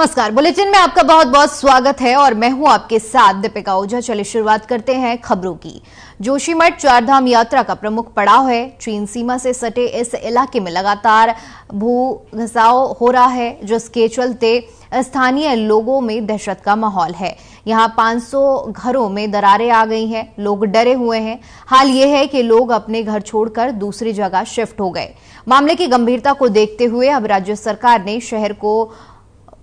नमस्कार, बुलेटिन में आपका बहुत बहुत स्वागत है और मैं हूं आपके साथ दीपिका ओझा। चलिए शुरुआत करते हैं खबरों की। जोशीमठ चारधाम यात्रा का प्रमुख पड़ाव है। चीन सीमा से सटे इस इलाके में लगातार भूघसाव हो रहा है, जिसके चलते स्थानीय लोगों में दहशत का माहौल है। यहां 500 घरों में दरारें आ गई हैं, लोग डरे हुए हैं। हाल यह है कि लोग अपने घर छोड़कर दूसरी जगह शिफ्ट हो गए। मामले की गंभीरता को देखते हुए अब राज्य सरकार ने शहर को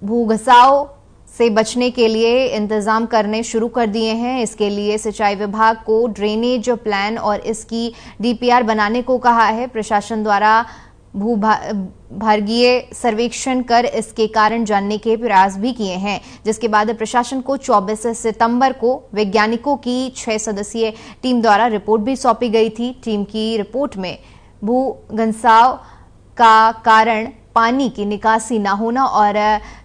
भूघसाव से बचने के लिए इंतजाम करने शुरू कर दिए हैं। इसके लिए सिंचाई विभाग को ड्रेनेज प्लान और इसकी डीपीआर बनाने को कहा है। प्रशासन द्वारा भूभार्गीय सर्वेक्षण कर इसके कारण जानने के प्रयास भी किए हैं, जिसके बाद प्रशासन को 24 सितंबर को वैज्ञानिकों की 6 सदस्यीय टीम द्वारा रिपोर्ट भी सौंपी गई थी। टीम की रिपोर्ट में भूघसाव का कारण पानी की निकासी न होना और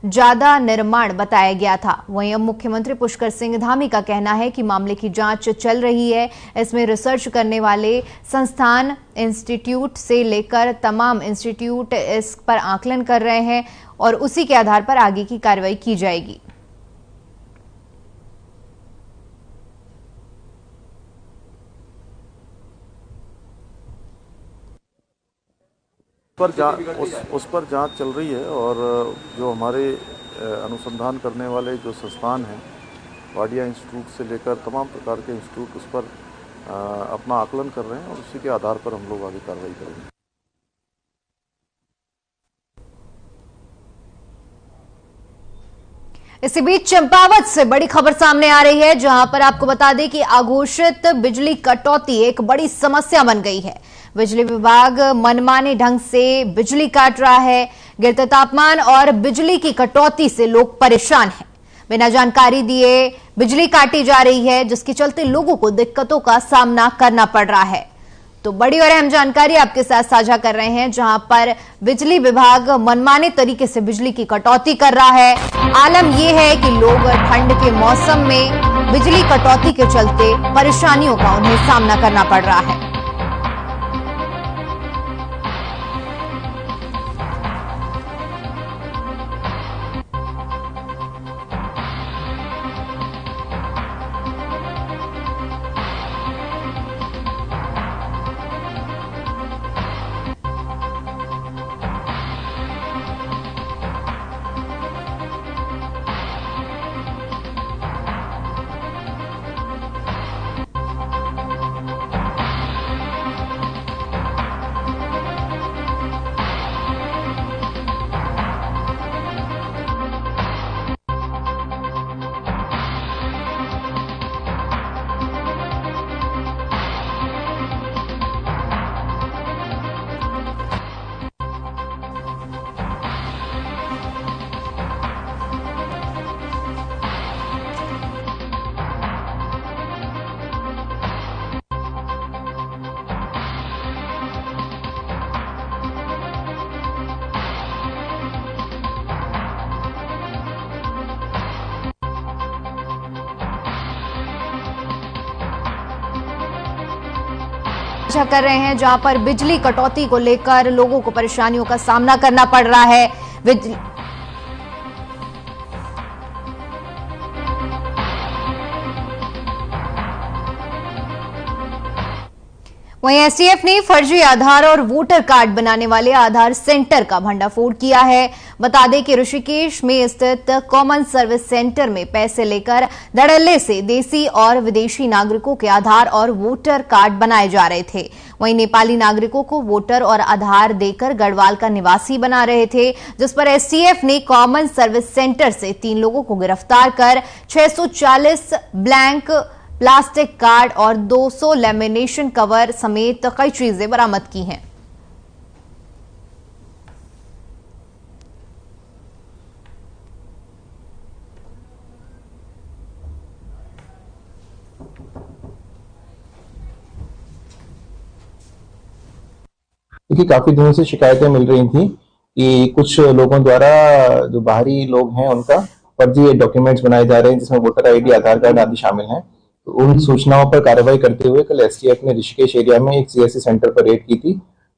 ज्यादा निर्माण बताया गया था। वहीं अब मुख्यमंत्री पुष्कर सिंह धामी का कहना है कि मामले की जांच चल रही है। इसमें रिसर्च करने वाले संस्थान, इंस्टीट्यूट से लेकर तमाम इंस्टीट्यूट इस पर आकलन कर रहे हैं और उसी के आधार पर आगे की कार्रवाई की जाएगी। उस पर जांच चल रही है और जो हमारे अनुसंधान करने वाले जो संस्थान हैं, वाडिया इंस्टीट्यूट से लेकर तमाम प्रकार के इंस्टीट्यूट उस पर अपना आकलन कर रहे हैं और उसी के आधार पर हम लोग आगे कार्रवाई करेंगे। इसी बीच चंपावत से बड़ी खबर सामने आ रही है, जहां पर आपको बता दें कि अघोषित बिजली कटौती एक बड़ी समस्या बन गई है। बिजली विभाग मनमाने ढंग से बिजली काट रहा है। गिरते तापमान और बिजली की कटौती से लोग परेशान हैं। बिना जानकारी दिए बिजली काटी जा रही है, जिसके चलते लोगों को दिक्कतों का सामना करना पड़ रहा है। तो बड़ी और अहम जानकारी आपके साथ साझा कर रहे हैं, जहां पर बिजली विभाग मनमाने तरीके से बिजली की कटौती कर रहा है। आलम यह है कि लोग ठंड के मौसम में बिजली कटौती के चलते परेशानियों का उन्हें सामना करना पड़ रहा है। कर रहे हैं, जहां पर बिजली कटौती को लेकर लोगों को परेशानियों का सामना करना पड़ रहा है। वहीं एसटीएफ ने फर्जी आधार और वोटर कार्ड बनाने वाले आधार सेंटर का भंडाफोड़ किया है। बता दें कि ऋषिकेश में स्थित कॉमन सर्विस सेंटर में पैसे लेकर धड़ल्ले से देसी और विदेशी नागरिकों के आधार और वोटर कार्ड बनाए जा रहे थे। वहीं नेपाली नागरिकों को वोटर और आधार देकर गढ़वाल का निवासी बना रहे थे, जिस पर एसटीएफ ने कॉमन सर्विस सेंटर से 3 लोगों को गिरफ्तार कर 640 ब्लैंक प्लास्टिक कार्ड और 200 लेमिनेशन कवर समेत कई चीजें बरामद की हैं। देखिए, काफी दिनों से शिकायतें मिल रही थी कि कुछ लोगों द्वारा, जो बाहरी लोग हैं, उनका फर्जी डॉक्यूमेंट्स बनाए जा रहे हैं, जिसमें वोटर आईडी, आधार कार्ड आदि शामिल हैं। तो उन सूचनाओं पर कार्रवाई करते हुए कल एसटीएफ ने ऋषिकेश एरिया में एक सीएससी सेंटर पर रेड की थी,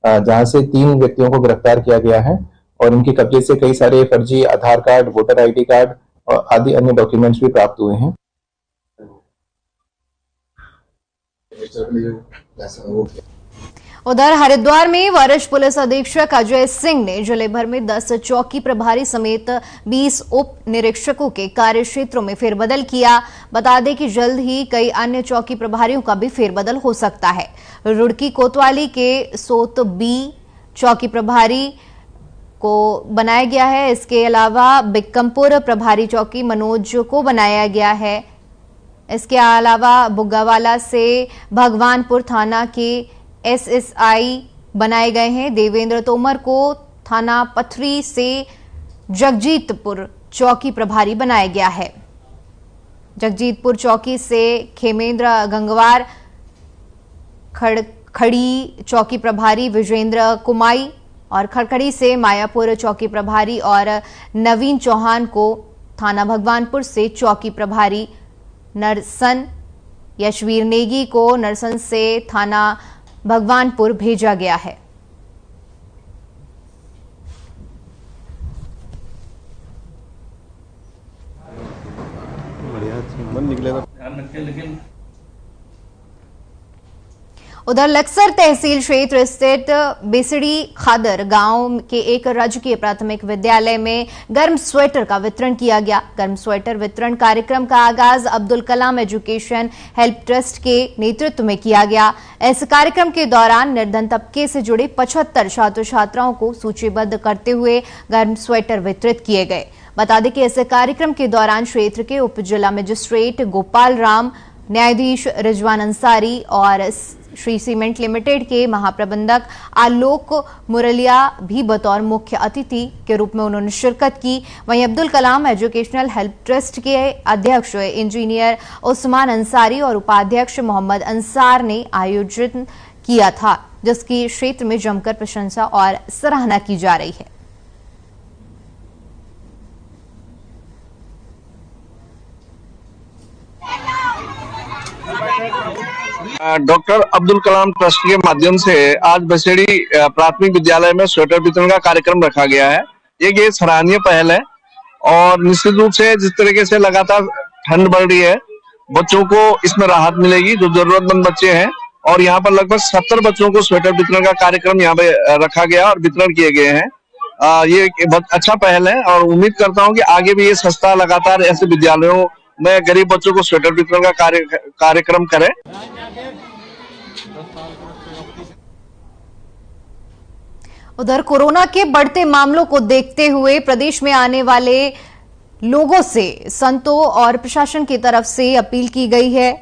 जहां से 3 व्यक्तियों को गिरफ्तार किया गया है और इनके कब्जे से कई सारे फर्जी आधार कार्ड, वोटर आईडी कार्ड और आदि अन्य डॉक्यूमेंट्स भी प्राप्त हुए हैं। उधर हरिद्वार में वरिष्ठ पुलिस अधीक्षक अजय सिंह ने जिले भर में 10 चौकी प्रभारी समेत 20 उप निरीक्षकों के कार्य क्षेत्रों में फेरबदल किया। बता दें कि जल्द ही कई अन्य चौकी प्रभारियों का भी फेरबदल हो सकता है। रुड़की कोतवाली के सोत बी चौकी प्रभारी को बनाया गया है। इसके अलावा बिक्कमपुर प्रभारी चौकी मनोज को बनाया गया है। इसके अलावा बुग्गावाला से भगवानपुर थाना के एसएसआई बनाए गए हैं। देवेंद्र तोमर को थाना पथरी से जगजीतपुर चौकी प्रभारी बनाया गया है। जगजीतपुर चौकी से खेमेंद्र गंगवार, खड़ी चौकी प्रभारी विजेंद्र कुमाई और खड़खड़ी से मायापुर चौकी प्रभारी और नवीन चौहान को थाना भगवानपुर से चौकी प्रभारी, नरसन यशवीर नेगी को नरसन से थाना भगवानपुर भेजा गया है। उधर लक्सर तहसील क्षेत्र स्थित बेसड़ी खादर गांव के एक राजकीय प्राथमिक विद्यालय में गर्म स्वेटर का वितरण किया गया। गर्म स्वेटर वितरण कार्यक्रम का आगाज Abdul Kalam education help trust के नेतृत्व में किया गया। इस कार्यक्रम के दौरान निर्धन तबके से जुड़े 75 छात्र छात्राओं को सूचीबद्ध करते हुए गर्म स्वेटर वितरित किए गए। बता दें कि इस कार्यक्रम के दौरान क्षेत्र के उप जिला मजिस्ट्रेट गोपाल राम, न्यायाधीश रिजवान अंसारी और श्री सीमेंट लिमिटेड के महाप्रबंधक आलोक मुरलिया भी बतौर मुख्य अतिथि के रूप में उन्होंने शिरकत की। वहीं Abdul Kalam educational help trust के अध्यक्ष इंजीनियर उस्मान अंसारी और उपाध्यक्ष मोहम्मद अंसार ने आयोजित किया था, जिसकी क्षेत्र में जमकर प्रशंसा और सराहना की जा रही है। डॉक्टर अब्दुल कलाम ट्रस्ट के माध्यम से आज बसेड़ी प्राथमिक विद्यालय में स्वेटर वितरण का कार्यक्रम रखा गया है। ये सराहनीय पहल है और निश्चित रूप से जिस तरीके से लगातार ठंड बढ़ रही है, बच्चों को इसमें राहत मिलेगी जो जरूरतमंद बच्चे हैं। और यहाँ पर लगभग 70 बच्चों को स्वेटर वितरण का कार्यक्रम यहाँ पे रखा गया और वितरण किए गए हैं। ये बहुत अच्छा पहल है और उम्मीद करता हूँ कि आगे भी ये संस्था लगातार ऐसे विद्यालयों में गरीब बच्चों को स्वेटर वितरण का कार्यक्रम करे। उधर कोरोना के बढ़ते मामलों को देखते हुए प्रदेश में आने वाले लोगों से संतों और प्रशासन की तरफ से अपील की गई है।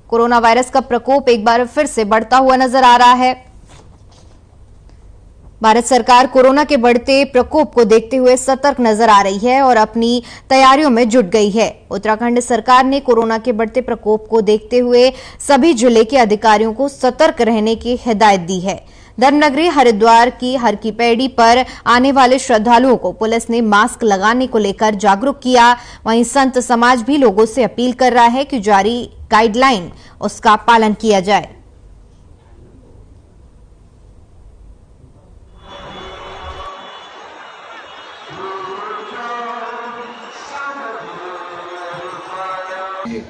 कोरोना वायरस का प्रकोप एक बार फिर से बढ़ता हुआ नजर आ रहा है। भारत सरकार कोरोना के बढ़ते प्रकोप को देखते हुए सतर्क नजर आ रही है और अपनी तैयारियों में जुट गई है। उत्तराखंड सरकार ने कोरोना के बढ़ते प्रकोप को देखते हुए सभी जिले के अधिकारियों को सतर्क रहने की हिदायत दी है। धर्मनगरी हरिद्वार की हर की पैड़ी पर आने वाले श्रद्धालुओं को पुलिस ने मास्क लगाने को लेकर जागरूक किया। वहीं संत समाज भी लोगों से अपील कर रहा है कि जारी गाइडलाइन उसका पालन किया जाए।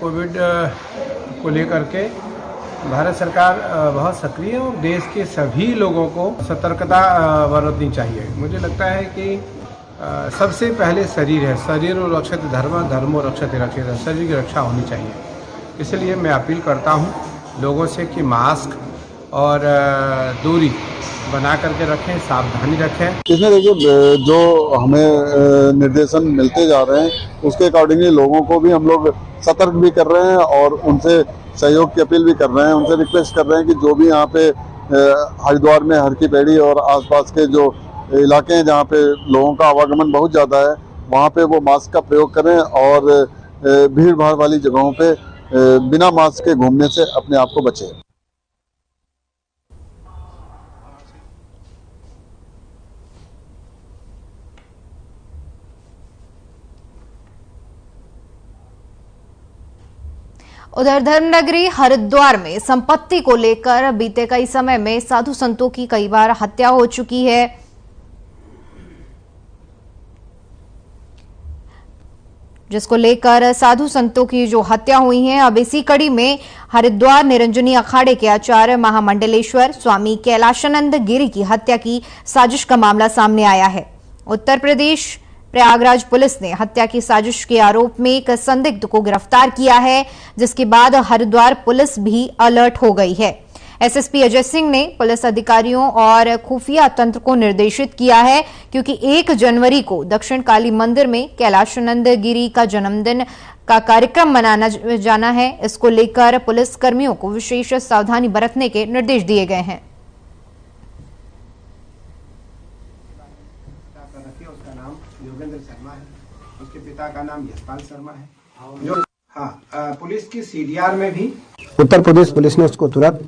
कोविड को लेकर के भारत सरकार बहुत सक्रिय है और देश के सभी लोगों को सतर्कता बरतनी चाहिए। मुझे लगता है कि सबसे पहले शरीर है, शरीर और रक्षित धर्म, धर्मो रक्षित रक्षित, शरीर की रक्षा होनी चाहिए। इसलिए मैं अपील करता हूँ लोगों से कि मास्क और दूरी बना करके रखें, सावधानी रखें। इसमें देखिए जो हमें निर्देशन मिलते जा रहे हैं उसके अकॉर्डिंगली लोगों को भी हम लोग सतर्क भी कर रहे हैं और उनसे सहयोग की अपील भी कर रहे हैं। उनसे रिक्वेस्ट कर रहे हैं कि जो भी यहाँ पे हरिद्वार में हर की पैड़ी और आसपास के जो इलाके हैं जहाँ पे लोगों का आवागमन बहुत ज़्यादा है, वहाँ पे वो मास्क का प्रयोग करें और भीड़ भाड़ वाली जगहों पे बिना मास्क के घूमने से अपने आप को बचें। उधर धर्मनगरी हरिद्वार में संपत्ति को लेकर बीते कई समय में साधु संतों की कई बार हत्या हो चुकी है। जिसको लेकर साधु संतों की जो हत्या हुई है। अब इसी कड़ी में हरिद्वार निरंजनी अखाड़े के आचार्य महामंडलेश्वर स्वामी कैलाशानंद गिरी की हत्या की साजिश का मामला सामने आया है। उत्तर प्रदेश प्रयागराज पुलिस ने हत्या की साजिश के आरोप में एक संदिग्ध को गिरफ्तार किया है, जिसके बाद हरिद्वार पुलिस भी अलर्ट हो गई है। एसएसपी अजय सिंह ने पुलिस अधिकारियों और खुफिया तंत्र को निर्देशित किया है, क्योंकि 1 जनवरी को दक्षिण काली मंदिर में कैलाशानंद गिरी का जन्मदिन का कार्यक्रम मनाना जाना है। इसको लेकर पुलिस कर्मियों को विशेष सावधानी बरतने के निर्देश दिए गए हैं। उसका नाम योगेंद्र शर्मा है, उसके पिता का नाम यशपाल शर्मा है। जो पुलिस की सीडीआर में भी उत्तर प्रदेश पुलिस ने उसको तुरंत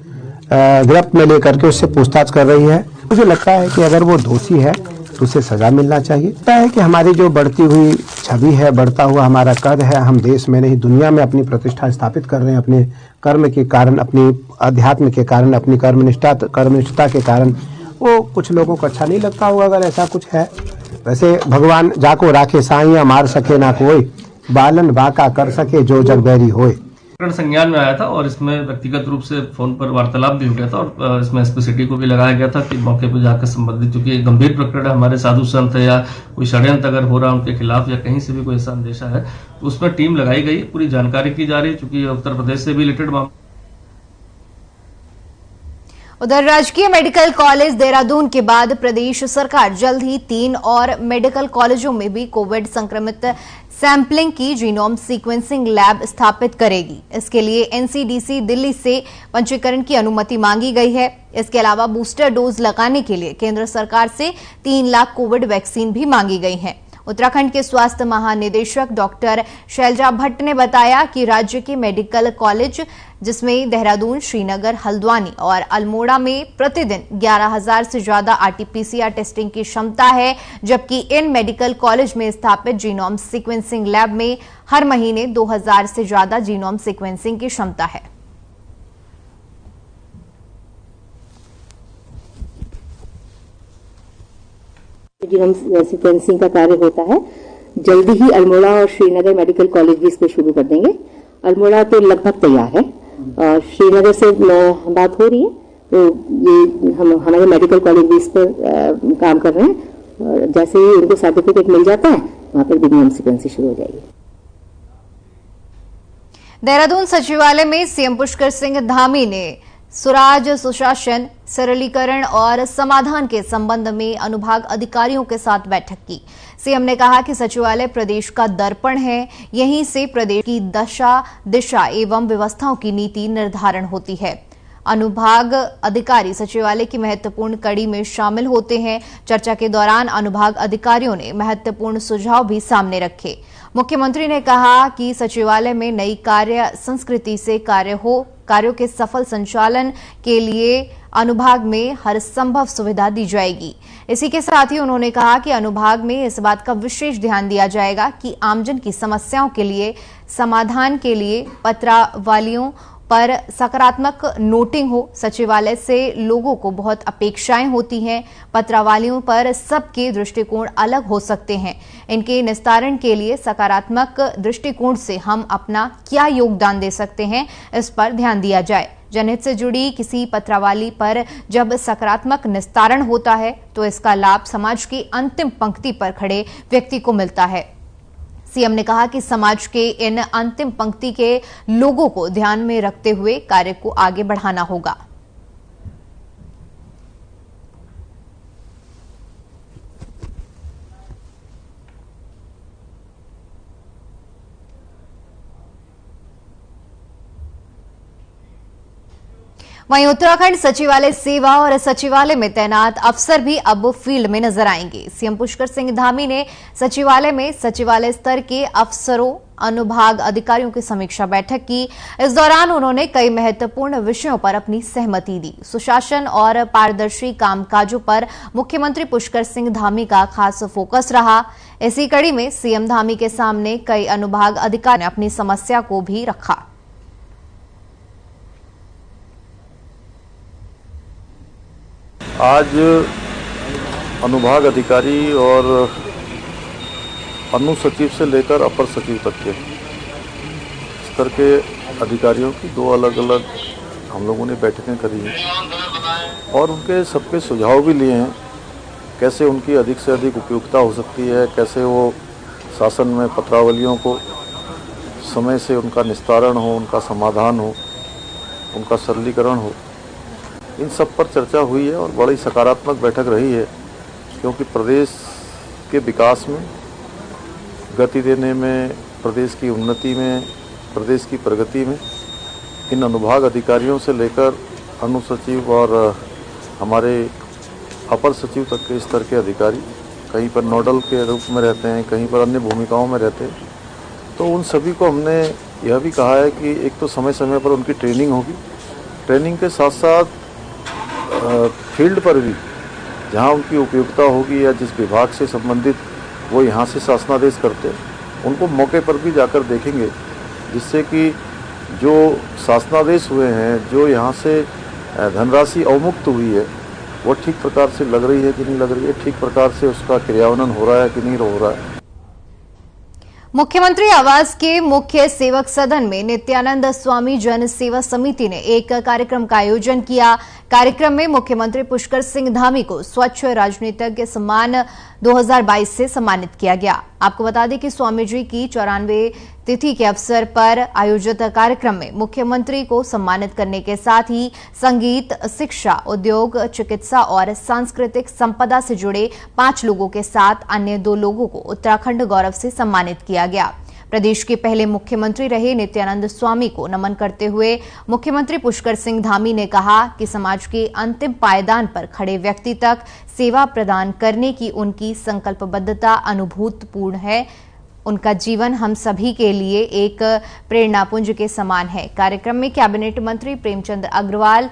गिरफ्त में लेकर के उससे पूछताछ कर रही है। मुझे लगता है कि अगर वो दोषी है तो उसे सजा मिलना चाहिए। लगता है कि हमारी जो बढ़ती हुई छवि है, बढ़ता हुआ हमारा कद है, हम देश में नहीं दुनिया में अपनी प्रतिष्ठा स्थापित कर रहे हैं अपने कर्म के कारण, अपनी अध्यात्म के कारण, अपनी कर्मनिष्ठता के कारण। वो कुछ लोगों को अच्छा नहीं लगता होगा अगर ऐसा कुछ है। वैसे भगवान जाको राखे साइया मार सके ना कोई, बालन बाका कर सके जो जग बैरी होए। प्रकरण संज्ञान में आया था और इसमें व्यक्तिगत रूप से फोन पर वार्तालाप भी हो गया था और इसमें एसपी सिटी को भी लगाया गया था कि मौके पर जाकर संबंधित, क्योंकि गंभीर प्रकरण है, हमारे साधु संत है या कोई षड्यंत्र अगर हो रहा है उनके खिलाफ या कहीं से भी कोई ऐसा अंदेशा है तो उसमें टीम लगाई गई, पूरी जानकारी की जा रही है, चूंकि उत्तर प्रदेश से भी रिलेटेड मामला। उधर राजकीय मेडिकल कॉलेज देहरादून के बाद प्रदेश सरकार जल्द ही 3 और मेडिकल कॉलेजों में भी कोविड संक्रमित सैंपलिंग की जीनोम सीक्वेंसिंग लैब स्थापित करेगी। इसके लिए एनसीडीसी दिल्ली से पंजीकरण की अनुमति मांगी गई है। इसके अलावा बूस्टर डोज लगाने के लिए केंद्र सरकार से 3 लाख कोविड वैक्सीन भी मांगी गई हैं। उत्तराखंड के स्वास्थ्य महानिदेशक डॉक्टर शैलजा भट्ट ने बताया कि राज्य के मेडिकल कॉलेज जिसमें देहरादून, श्रीनगर, हल्द्वानी और अल्मोड़ा में प्रतिदिन 11,000 से ज्यादा आरटीपीसीआर टेस्टिंग की क्षमता है, जबकि इन मेडिकल कॉलेज में स्थापित जीनोम सीक्वेंसिंग लैब में हर महीने 2,000 से ज्यादा जीनोम सीक्वेंसिंग की क्षमता है। जीनोम सीक्वेंसिंग का कार्य होता है। जल्दी ही अल्मोड़ा और श्रीनगर मेडिकल कॉलेज भी इस पर शुरू कर देंगे। अल्मोड़ा तो लगभग तैयार है और श्रीनगर से बात हो रही है, तो ये हमारे मेडिकल कॉलेज भी इस पर काम कर रहे हैं और जैसे ही उनको सर्टिफिकेट मिल जाता है वहां पर भी जीनोम सीक्वेंसिंग शुरू हो जाएगी। देहरादून सचिवालय में सीएम पुष्कर सिंह धामी ने सुराज, सुशासन, सरलीकरण और समाधान के संबंध में अनुभाग अधिकारियों के साथ बैठक की। सीएम ने कहा कि सचिवालय प्रदेश का दर्पण है, यहीं से प्रदेश की दशा, दिशा एवं व्यवस्थाओं की नीति निर्धारण होती है। अनुभाग अधिकारी सचिवालय की महत्वपूर्ण कड़ी में शामिल होते हैं। चर्चा के दौरान अनुभाग अधिकारियों ने महत्वपूर्ण सुझाव भी सामने रखे। मुख्यमंत्री ने कहा कि सचिवालय में नई कार्य संस्कृति से कार्यों के सफल संचालन के लिए अनुभाग में हर संभव सुविधा दी जाएगी। इसी के साथ ही उन्होंने कहा कि अनुभाग में इस बात का विशेष ध्यान दिया जाएगा कि आमजन की समस्याओं के लिए समाधान के लिए पत्रावलियों पर सकारात्मक नोटिंग हो। सचिवालय से लोगों को बहुत अपेक्षाएं होती हैं। पत्रावलियों पर सबके दृष्टिकोण अलग हो सकते हैं। इनके निस्तारण के लिए सकारात्मक दृष्टिकोण से हम अपना क्या योगदान दे सकते हैं, इस पर ध्यान दिया जाए। जनहित से जुड़ी किसी पत्रावली पर जब सकारात्मक निस्तारण होता है तो इसका लाभ समाज की अंतिम पंक्ति पर खड़े व्यक्ति को मिलता है। सीएम ने कहा कि समाज के इन अंतिम पंक्ति के लोगों को ध्यान में रखते हुए कार्य को आगे बढ़ाना होगा। वहीं उत्तराखंड सचिवालय सेवा और सचिवालय में तैनात अफसर भी अब फील्ड में नजर आएंगे। सीएम पुष्कर सिंह धामी ने सचिवालय में सचिवालय स्तर के अफसरों, अनुभाग अधिकारियों की समीक्षा बैठक की। इस दौरान उन्होंने कई महत्वपूर्ण विषयों पर अपनी सहमति दी। सुशासन और पारदर्शी कामकाजों पर मुख्यमंत्री पुष्कर सिंह धामी का खास फोकस रहा। इसी कड़ी में सीएम धामी के सामने कई अनुभाग अधिकारियों ने अपनी समस्या को भी रखा। आज अनुभाग अधिकारी और अनुसचिव से लेकर अपर सचिव तक के स्तर के अधिकारियों की 2 अलग अलग हम लोगों ने बैठकें करी हैं और उनके सबके सुझाव भी लिए हैं, कैसे उनकी अधिक से अधिक उपयुक्तता हो सकती है, कैसे वो शासन में पत्रावलियों को समय से उनका निस्तारण हो, उनका समाधान हो, उनका सरलीकरण हो। इन सब पर चर्चा हुई है और बड़ी सकारात्मक बैठक रही है, क्योंकि प्रदेश के विकास में गति देने में, प्रदेश की उन्नति में, प्रदेश की प्रगति में इन अनुभाग अधिकारियों से लेकर अनुसचिव और हमारे अपर सचिव तक के स्तर के अधिकारी कहीं पर नोडल के रूप में रहते हैं, कहीं पर अन्य भूमिकाओं में रहते हैं। तो उन सभी को हमने यह भी कहा है कि एक तो समय समय पर उनकी ट्रेनिंग होगी, ट्रेनिंग के साथ साथ फील्ड पर भी जहां उनकी उपयुक्तता होगी या जिस विभाग से संबंधित वो यहां से शासनादेश करते हैं उनको मौके पर भी जाकर देखेंगे, जिससे कि जो शासनादेश हुए हैं, जो यहां से धनराशि अवमुक्त हुई है, वो ठीक प्रकार से लग रही है कि नहीं लग रही है, ठीक प्रकार से उसका क्रियान्वयन हो रहा है कि नहीं हो रहा है। मुख्यमंत्री आवास के मुख्य सेवक सदन में नित्यानंद स्वामी जन सेवा समिति ने एक कार्यक्रम का आयोजन किया। कार्यक्रम में मुख्यमंत्री पुष्कर सिंह धामी को स्वच्छ राजनीतिज्ञ सम्मान 2022 से सम्मानित किया गया। आपको बता दें कि स्वामी जी की 94वीं तिथि के अवसर पर आयोजित कार्यक्रम में मुख्यमंत्री को सम्मानित करने के साथ ही संगीत, शिक्षा, उद्योग, चिकित्सा और सांस्कृतिक संपदा से जुड़े 5 लोगों के साथ अन्य 2 लोगों को उत्तराखंड गौरव से सम्मानित किया गया। प्रदेश के पहले मुख्यमंत्री रहे नित्यानंद स्वामी को नमन करते हुए मुख्यमंत्री पुष्कर सिंह धामी ने कहा कि समाज के अंतिम पायदान पर खड़े व्यक्ति तक सेवा प्रदान करने की उनकी संकल्पबद्धता अनुभूतपूर्ण है। उनका जीवन हम सभी के लिए एक प्रेरणापुंज के समान है। कार्यक्रम में कैबिनेट मंत्री प्रेमचंद अग्रवाल,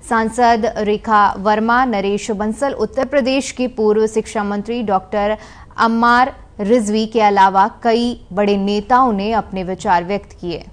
सांसद रेखा वर्मा, नरेश बंसल, उत्तर प्रदेश के पूर्व शिक्षा मंत्री डॉक्टर अम्मार रिजवी के अलावा कई बड़े नेताओं ने अपने विचार व्यक्त किए।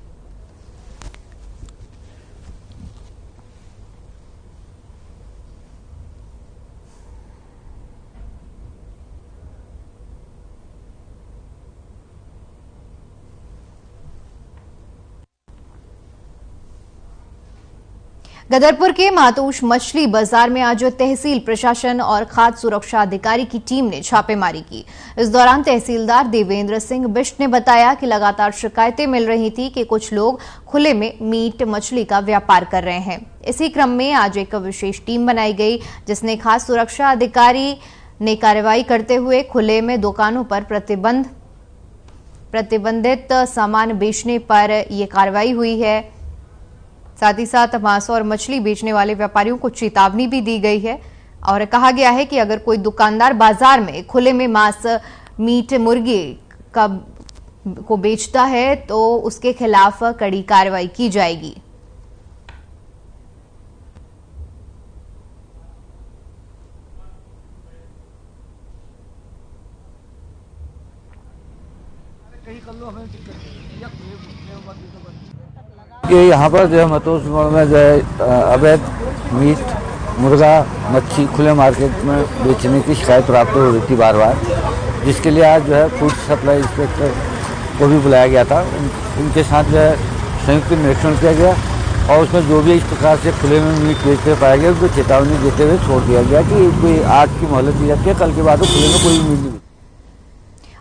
गदरपुर के मातोश मछली बाजार में आज तहसील प्रशासन और खाद्य सुरक्षा अधिकारी की टीम ने छापेमारी की। इस दौरान तहसीलदार देवेंद्र सिंह बिष्ट ने बताया कि लगातार शिकायतें मिल रही थी कि कुछ लोग खुले में मीट मछली का व्यापार कर रहे हैं। इसी क्रम में आज एक विशेष टीम बनाई गई, जिसने खाद्य सुरक्षा अधिकारी ने कार्रवाई करते हुए खुले में दुकानों पर प्रतिबंधित सामान बेचने पर यह कार्रवाई हुई है। साथ ही साथ मांस और मछली बेचने वाले व्यापारियों को चेतावनी भी दी गई है और कहा गया है कि अगर कोई दुकानदार बाजार में खुले में मांस, मीट, मुर्गी को बेचता है तो उसके खिलाफ कड़ी कार्रवाई की जाएगी। कि यहाँ पर जो है मतोस मोड़ में जो है अवैध मीट, मुर्गा, मच्छी खुले मार्केट में बेचने की शिकायत प्राप्त हो रही थी बार बार, जिसके लिए आज जो है फूड सप्लाई इंस्पेक्टर को भी बुलाया गया था। उनके साथ जो है संयुक्त निरीक्षण किया गया और उसमें जो भी इस प्रकार से खुले में मीट बेचते पाया गया उनको चेतावनी देते हुए छोड़ दिया गया कि कोई आज की मोहलत दी जाती है, कल के बाद खुले में कोई मीट नहीं।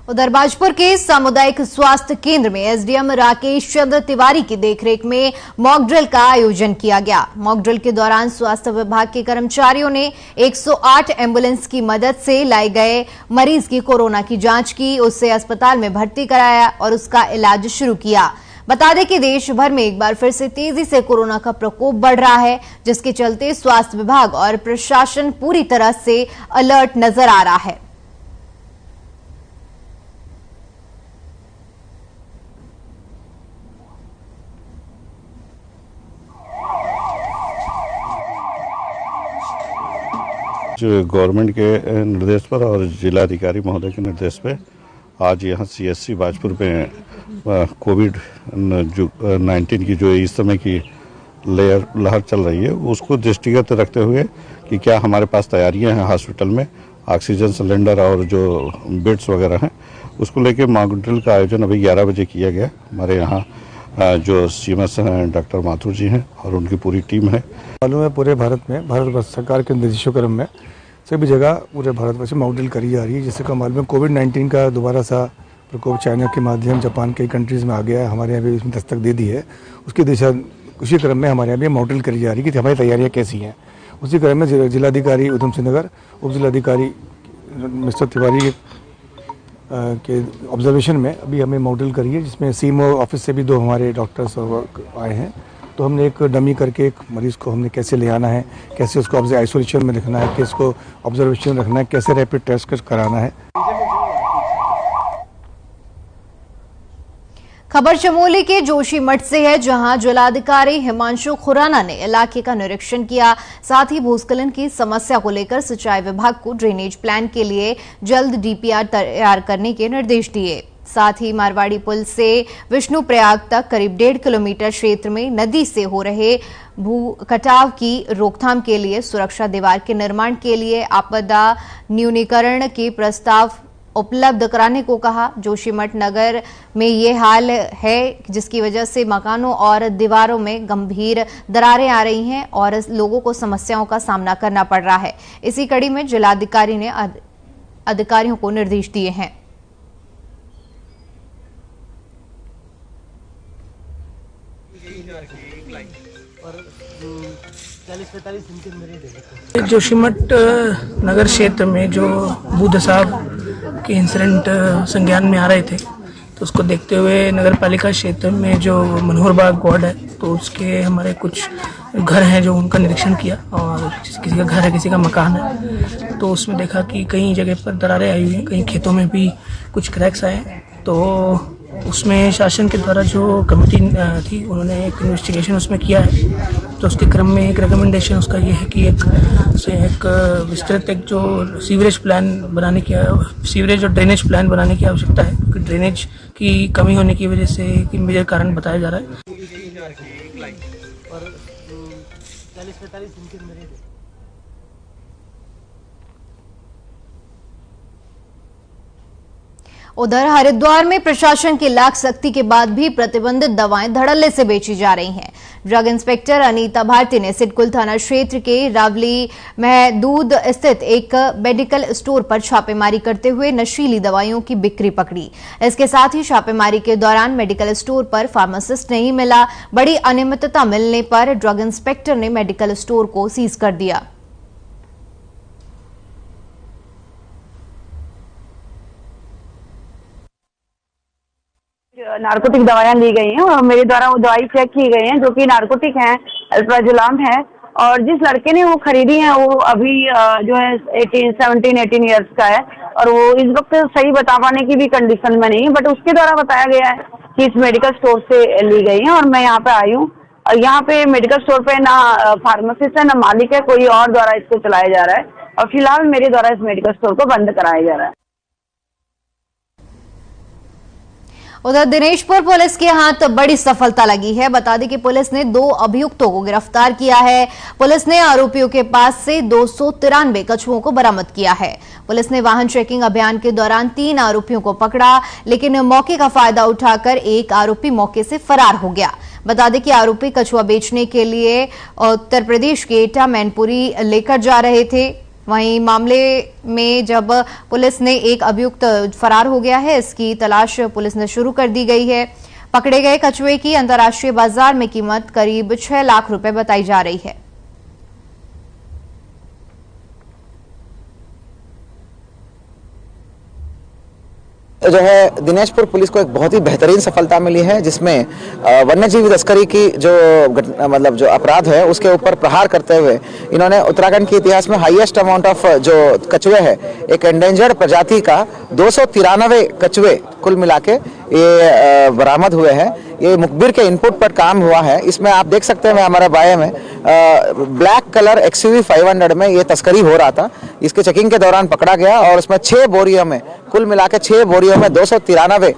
उधर बाजपुर के सामुदायिक स्वास्थ्य केंद्र में एसडीएम राकेश चंद्र तिवारी की देखरेख में मॉक ड्रिल का आयोजन किया गया। मॉक ड्रिल के दौरान स्वास्थ्य विभाग के कर्मचारियों ने 108 एम्बुलेंस की मदद से लाए गए मरीज की कोरोना की जांच की, उससे अस्पताल में भर्ती कराया और उसका इलाज शुरू किया। बता दें कि देश भर में एक बार फिर से तेजी से कोरोना का प्रकोप बढ़ रहा है, जिसके चलते स्वास्थ्य विभाग और प्रशासन पूरी तरह से अलर्ट नजर आ रहा है। जो गवर्नमेंट के निर्देश पर और जिलाधिकारी महोदय के निर्देश पे आज यहाँ सीएससी बाजपुर में कोविड-19 की जो इस समय की लहर चल रही है उसको दृष्टिगत रखते हुए कि क्या हमारे पास तैयारियां हैं हॉस्पिटल में ऑक्सीजन सिलेंडर और जो बेड्स वगैरह हैं, उसको लेके मॉक ड्रिल का आयोजन अभी 11 बजे किया गया। हमारे यहाँ जो सीएमएस हैं डॉक्टर माथुर जी हैं और उनकी पूरी टीम है। मालूम है पूरे भारत में, भारत सरकार के निर्देशों में सभी जगह पूरे भारत में से मॉक ड्रिल करी जा रही है। जिससे का मालूम है कोविड-19 का दोबारा सा प्रकोप चाइना के माध्यम जापान कई कंट्रीज़ में आ गया है, हमारे यहाँ भी इसमें दस्तक दे दी है। उसकी दिशा उसी क्रम में हमारे यहाँ भी मॉक ड्रिल करी जा रही है कि हमारी तैयारियाँ कैसी हैं। उसी क्रम में जिलाधिकारी उधम सिंह नगर, उप जिलाधिकारी मिस्टर तिवारी के ऑब्जर्वेशन में अभी हमें मॉक ड्रिल करी है, जिसमें सीएमओ ऑफिस से भी 2 हमारे डॉक्टर्स आए हैं। तो हमने एक डमी करके एक मरीज़ को हमने कैसे ले आना है, कैसे उसको आइसोलेशन में रखना है, कैसे उसको ऑब्जर्वेशन रखना है, कैसे रैपिड टेस्ट कराना है। खबर चमोली के जोशीमठ से है, जहां जिलाधिकारी हिमांशु खुराना ने इलाके का निरीक्षण किया। साथ ही भूस्खलन की समस्या को लेकर सिंचाई विभाग को ड्रेनेज प्लान के लिए जल्द डीपीआर तैयार करने के निर्देश दिए। साथ ही मारवाड़ी पुल से विष्णुप्रयाग तक करीब 1.5 किलोमीटर क्षेत्र में नदी से हो रहे भू कटाव की रोकथाम के लिए सुरक्षा दीवार के निर्माण के लिए आपदा न्यूनीकरण के प्रस्ताव उपलब्ध कराने को कहा। जोशीमठ नगर में ये हाल है जिसकी वजह से मकानों और दीवारों में गंभीर दरारें आ रही हैं और लोगों को समस्याओं का सामना करना पड़ रहा है। इसी कड़ी में जिलाधिकारी ने अधिकारियों को निर्देश दिए हैं। जोशीमठ नगर क्षेत्र में जो बुद्ध के इंसिडेंट संज्ञान में आ रहे थे, तो उसको देखते हुए नगर पालिका क्षेत्र में जो मनोहर बाग वार्ड है, तो उसके हमारे कुछ घर हैं जो उनका निरीक्षण किया और किसी का घर है, किसी का मकान है, तो उसमें देखा कि कई जगह पर दरारें आई हुई हैं, कई खेतों में भी कुछ क्रैक्स आए हैं। तो उसमें शासन के द्वारा जो कमेटी थी उन्होंने एक इन्वेस्टिगेशन उसमें किया है। तो उसके क्रम में एक रिकमेंडेशन उसका ये है कि एक विस्तृत एक जो सीवरेज प्लान बनाने की सीवरेज और ड्रेनेज प्लान बनाने की आवश्यकता है, क्योंकि ड्रेनेज की कमी होने की वजह से एक मेजर कारण बताया जा रहा है। उधर हरिद्वार में प्रशासन की लाख सख्ती के बाद भी प्रतिबंधित दवाएं धड़ल्ले से बेची जा रही हैं। ड्रग इंस्पेक्टर अनीता भारती ने सिडकुल थाना क्षेत्र के रावली महदूद स्थित एक मेडिकल स्टोर पर छापेमारी करते हुए नशीली दवाइयों की बिक्री पकड़ी। इसके साथ ही छापेमारी के दौरान मेडिकल स्टोर पर फार्मासिस्ट नहीं मिला। बड़ी अनियमितता मिलने पर ड्रग इंस्पेक्टर ने मेडिकल स्टोर को सीज कर दिया। नारकोटिक दवाइयां ली गई हैं और मेरे द्वारा वो दवाई चेक की गई हैं जो कि नारकोटिक हैं, अल्प्राजोलाम है, और जिस लड़के ने वो खरीदी है वो अभी जो है 17-18 ईयर्स का है और वो इस वक्त सही बता पाने की भी कंडीशन में नहीं है, बट उसके द्वारा बताया गया है कि इस मेडिकल स्टोर से ली गई है। और मैं यहाँ पे आई हूँ और यहाँ पे मेडिकल स्टोर पे ना फार्मासिस्ट है ना मालिक है, कोई और द्वारा इसको चलाया जा रहा है और फिलहाल मेरे द्वारा इस मेडिकल स्टोर को बंद कराया जा रहा है। उधर दिनेशपुर पुलिस के हाथ बड़ी सफलता लगी है। बता दें कि पुलिस ने 2 अभियुक्तों को गिरफ्तार किया है। पुलिस ने आरोपियों के पास से 293 कछुओं को बरामद किया है। पुलिस ने वाहन चेकिंग अभियान के दौरान 3 आरोपियों को पकड़ा, लेकिन मौके का फायदा उठाकर एक आरोपी मौके से फरार हो गया। बता दें कि आरोपी कछुआ बेचने के लिए उत्तर प्रदेश के एटा मैनपुरी लेकर जा रहे थे। वहीं मामले में जब पुलिस ने एक अभियुक्त फरार हो गया है, इसकी तलाश पुलिस ने शुरू कर दी गई है। पकड़े गए कछुए की अंतर्राष्ट्रीय बाजार में कीमत करीब 6 लाख रुपए बताई जा रही है। जो है दिनेशपुर पुलिस को एक बहुत ही बेहतरीन सफलता मिली है, जिसमें वन्यजीव तस्करी की जो मतलब जो अपराध है उसके ऊपर प्रहार करते हुए इन्होंने उत्तराखंड के इतिहास में हाईएस्ट अमाउंट ऑफ जो कछुए है, एक एंडेंजर्ड प्रजाति का 293 कछुए कुल मिला के ये बरामद हुए हैं। ये मुखबिर के इनपुट पर काम हुआ है। इसमें आप देख सकते हैं हमारे बाय में ब्लैक कलर XUV 500 में ये तस्करी हो रहा था। इसके चेकिंग के दौरान पकड़ा गया और उसमें 6 बोरियों में कुल मिला के 6 बोरियों में 293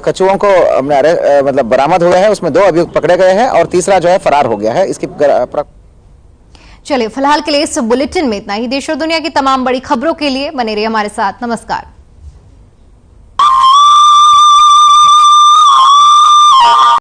कछुओं को मतलब बरामद हुए हैं। उसमें 2 अभियुक्त पकड़े गए हैं और तीसरा जो है फरार हो गया है। इसकी चलिए फिलहाल के लिए इस बुलेटिन में इतना ही। देश और दुनिया की तमाम बड़ी खबरों के लिए बने रहिए हमारे साथ। नमस्कार।